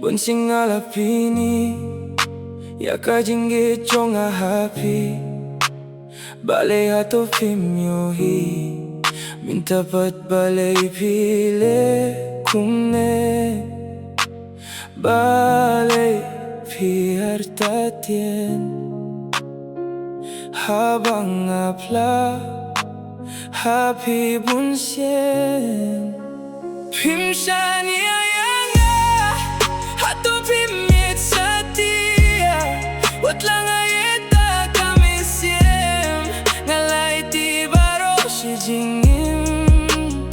Bunsien Nga pyni, Iaka jingieit jong haphi. Balei hato Phim iohi, Mynta Balei Phi kumne. Balei Phi artatien, Haba nga phla, haphi Bunsien. Phim Shaniah Ia Nga, hato sa dia. Wat lang ayeta kami siem, ngalay ti baro si jingieit.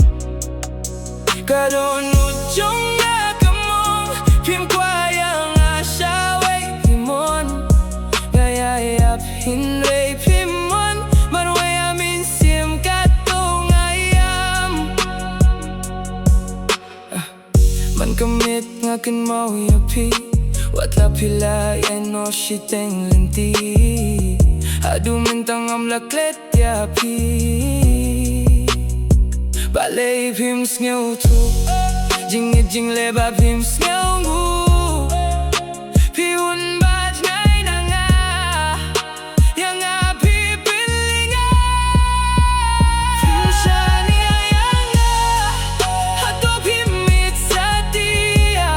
Kadonut jong nga kamong, Phim kwaya nga siya way timon. Ngayayap hinray Phimon, manway amin siem kato ngayam. Man kamit nga kinmaw yapi, watla phla no shiteng lenti. Adu mintang laklet yapi. Balei Phim ngeu tu, jingieit jing leba Phim ngeu ngu. Piun bat ngai na nga, yang haphi pilinga. Phim Shaniah Ia Nga, hato sa dia.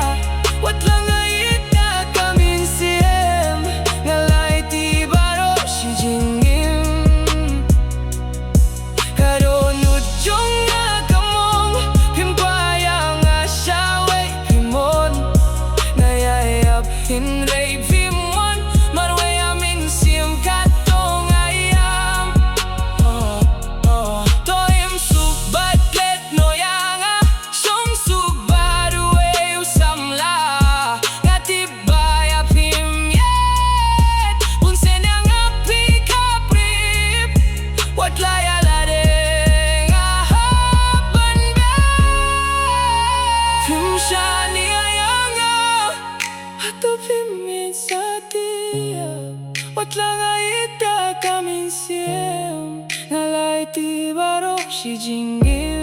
Wat lang ayeta kami siem, ngalay ti baro si jingieit. Kadonut jong nga kamong, Phim kwaya nga siya way timon. Ngayayap hinray Phimon, manway amin siem kato ngayam. Toyem subat let no yanga, song subat way usamla. Ngatibaya Phim yet, Bunsien Nga pikaprip. Wat laya ladeng ahaban ba. Phim Shaniah Ia Nga, hato sa dia. Wat lang ayeta kami siem, ngalay ti baro si jingieit.